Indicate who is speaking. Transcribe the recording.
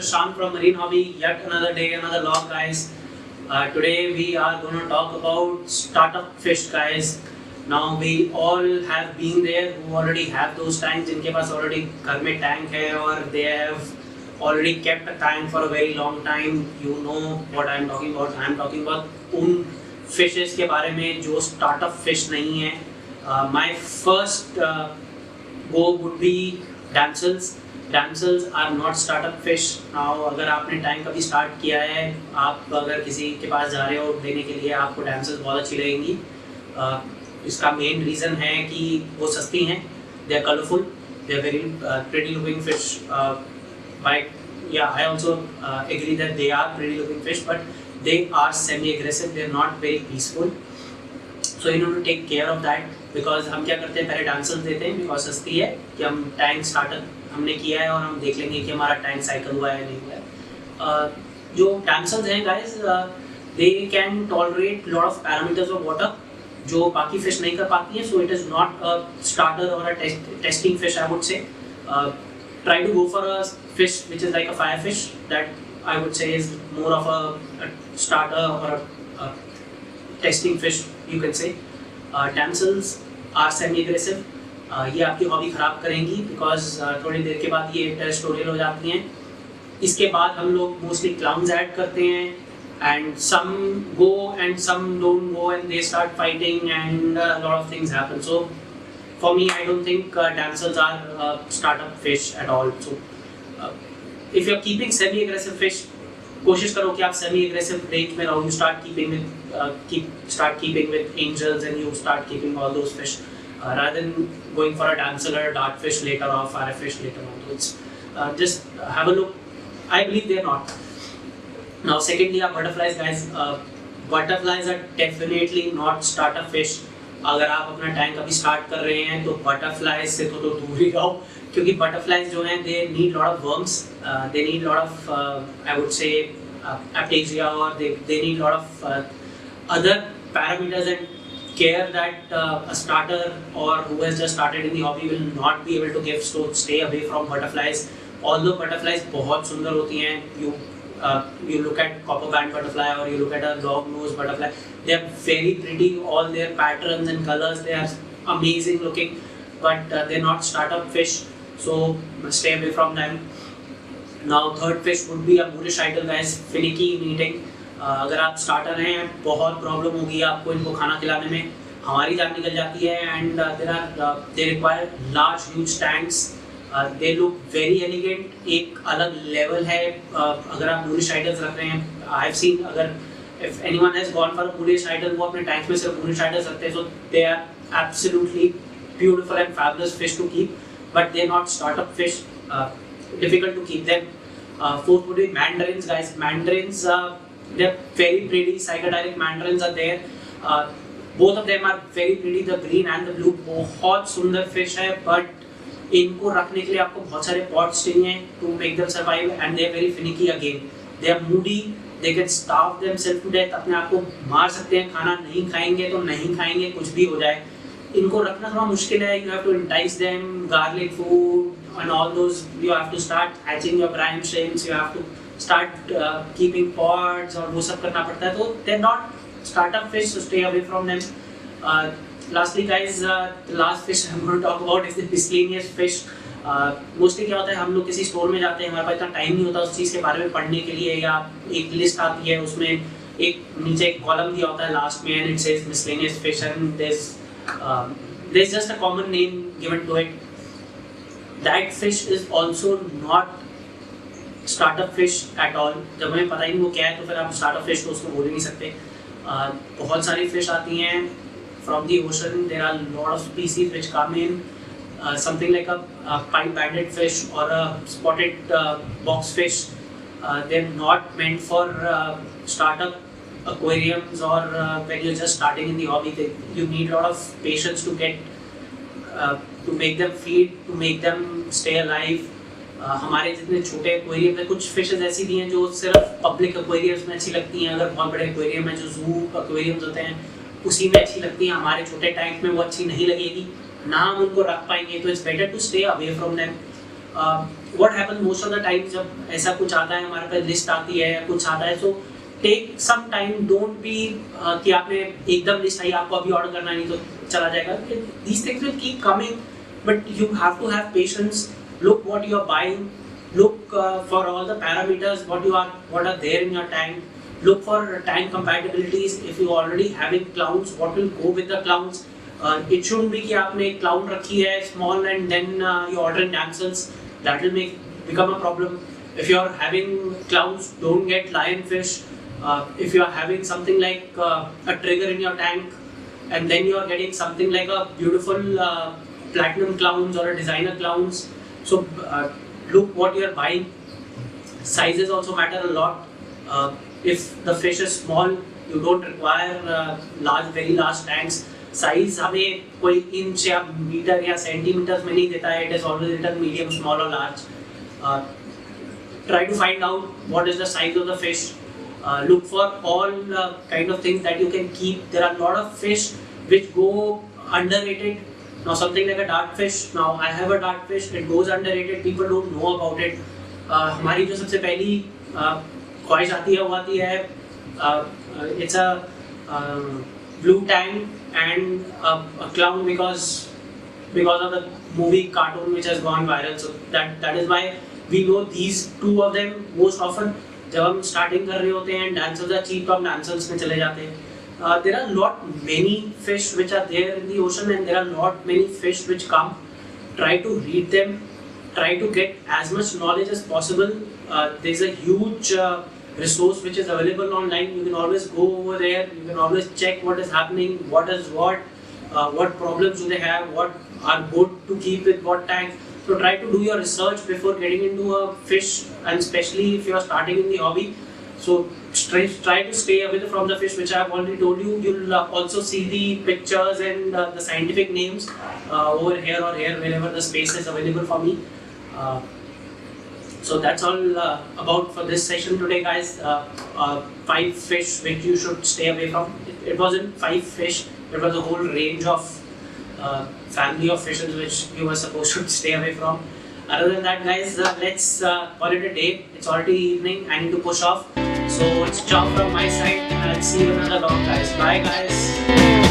Speaker 1: Shashank from Marine Hobby. Yet another day, another log, guys. Today we are going to talk about startup fish, guys. Now we all have been there who already have those tanks. जिनके पास already घर में tank है और they have already kept a tank for a very long time. You know what I am talking about. I am talking about उन fishes के बारे में जो startup fish नहीं है. My first go would be damsels. Damsels are not startup fish. Now अगर आपने tank कभी स्टार्ट किया है, आप अगर किसी के पास जा रहे हो देने के लिए, आपको damsels बहुत अच्छी लगेंगी. इसका मेन रीज़न है कि वो सस्ती हैं, they are colourful, they are very pretty looking fish. I also agree that they are pretty looking fish, but they are semi-aggressive. They are not very peaceful. So you need to take care of that. Because हम क्या करते हैं, पहले damsels देते हैं because सस्ती है कि हम टैंक स्टार्टर हमने किया है और हम देख लेंगे कि हमारा टैंक साइकिल हुआ है या नहीं हुआ है. जो damsels हैं guys, they can tolerate lot of parameters of water जो बाकी फिश नहीं कर पाती हैं. So it is not a starter or a testing fish. I would say try to go for a fish which is like a fire fish. That I would say is more of a starter or a testing fish you can say. damsels are semi-aggressive. ये आपकी hobby ख़राब करेंगी because थोड़ी देर के बाद ये टेरेस्टोरियल हो जाती हैं. इसके बाद हम लोग मोस्टली क्लाउन्स ऐड करते हैं and some go and some don't go and they start fighting and lot of things happen. So for me I don't think damsels are startup fish at all. So if you are keeping semi-aggressive fish, कोशिश करो कि आप semi aggressive range में रहो. You start keeping with angels and you start keeping all those fish rather than going for a damsel or a dart fish later or fire fish later on. So it's just have a look. I believe they are not. Now secondly are butterflies, guys. Butterflies are definitely not startup fish. अगर आप अपना tank अभी start कर रहे हैं तो butterflies से तो दूर ही रहो, क्योंकि बटरफ्लाइज जो हैं they need lot of worms, they need lot of I would say aiptasia और they need lot of other parameters and care that a starter or who has just started in the hobby will not be able to give. So stay away from butterflies. Although butterflies बहुत सुंदर होती हैं, you look at copper band butterfly or you look at a long nose butterfly, they are very pretty. All their patterns and colors, they are amazing looking, but they're not startup fish, so stay away from them. Now third fish would be a Moorish idol, guys. Finicky in eating. अगर आप starter हैं, बहुत problem होगी आपको इनको खाना खिलाने में. हमारी जान निकल जाती है and they require large huge tanks. They look very elegant. एक अलग लेवल है अगर आप मूरिश आइडल्स रख रहे हैं. आई हैव सीन, अगर if anyone has gone for Moorish idol, वो अपने टैंक में सिर्फ मूरिश आइडल्स रखते हैं. So they are absolutely beautiful and fabulous fish to keep, but they are not startup fish. Difficult to keep them. Fourth would be mandarins, guys. Mandarins, they're very pretty. Psychedelic mandarins are there. Both of them are very pretty, the green and the blue. बहुत सुंदर fish है, but इनको रखने के लिए आपको बहुत सारे pots चाहिए to make them survive, and they are very finicky again. They are moody. They can starve themselves to death. अपने आप को मार सकते हैं. खाना नहीं खाएंगे तो नहीं खाएंगे, कुछ भी हो जाए. इनको रखना थोड़ा मुश्किल है. You have to entice them, garlic food and all those. You have to start hatching your brine shrimps. You have to start keeping pods और वो सब करना पड़ता है. तो they're not startup fish, so stay away from them. Lastly, guys, the last fish I'm going to talk about is the miscellaneous fish. Mostly क्या होता है, हम लोग किसी स्टोर में जाते हैं, हमारे पास इतना टाइम नहीं होता उस चीज़ के बारे में पढ़ने के लिए, या एक लिस्ट आती है उसमें एक नीचे एक कॉलम दिया होता है लास्ट में and it says miscellaneous fish and there's just a common name given to it. That fish is also not startup fish at all. जब हमें पता ही नहीं वो क्या है तो फिर आप स्टार्टअप फिश तो उसको बोल ही नहीं सकते. बहुत सारी फिश आती हैं from the ocean. There are lot of species which come in. Something like a pipe banded fish or a spotted box fish. They are not meant for startup aquariums or when you're just starting in the hobby. You need a lot of patience to to make them feed, to make them stay alive. हमारे जितने छोटे aquarium में कुछ fishes ऐसी भी हैं जो सिर्फ पब्लिक एक्वेरियम्स में अच्छी लगती हैं. अगर बहुत बड़े एक्वेरियम में जो जू एक्वेरियम्स होते हैं उसी में अच्छी लगती हैं. हमारे छोटे टैंक में वो अच्छी नहीं लगेगी, ना हम उनको रख पाएंगे. तो it's better to stay away from them. what happens most of the time जब ऐसा कुछ आता है, हमारे पास लिस्ट आती है या कुछ आता है, so take some time, don't be कि आपने एकदम लिस्ट आई, आपको अभी ऑर्डर करना नहीं तो चला जाएगा. These things will keep coming, but you have to have patience. Look what you are buying, look for all the parameters what are there in your tank. Look for tank compatibilities. If you already having clowns, what will go with the clowns. It shouldn't be कि आपने एक clown रखी है small and then you order in damsels. That will become a problem. If you are having clowns, don't get lionfish. If you are having something like a trigger in your tank, and then you are getting something like a beautiful platinum clowns or a designer clowns. So look what you are buying. Sizes also matter a lot. If the fish is small, you don't require very large tanks. Size हमें कोई inch या metre या centimetres में नहीं देता है. It is always written medium, small or large. Try to find out what is the size of the fish. Look for all kind of things that you can keep. There are a lot of fish which go underrated. Now something like a dart fish. Now I have a dart fish. It goes underrated. People don't know about it. हमारी जो सबसे पहली ख्वाहिश आती है it's a blue tang and a clown because of the movie cartoon which has gone viral. So that is why we know these two of them most often. जब हम starting कर रहे होते हैं, dancers are cheap, तो हम dancers में चले जाते हैं. There are many fish which are there in the ocean, and there are many fish which come. Try to read them. Try to get as much knowledge as possible. There is a huge resource which is available online. You can always go over there. You can always check what is happening, what problems do they have, what are good to keep with what tank. So try to do your research before getting into a fish, and especially if you are starting in the hobby. So try to stay away from the fish which I have already told you. You'll also see the pictures and the scientific names over here or here wherever the space is available for me. So that's all about for this session today, guys. 5 fish which you should stay away from. It wasn't 5 fish, it was a whole range of family of fishes which you were supposed to stay away from. Other than that, guys, let's call it a day. It's already evening, I need to push off. So it's ciao from my side, and I'll see you in another vlog, guys. Bye, guys.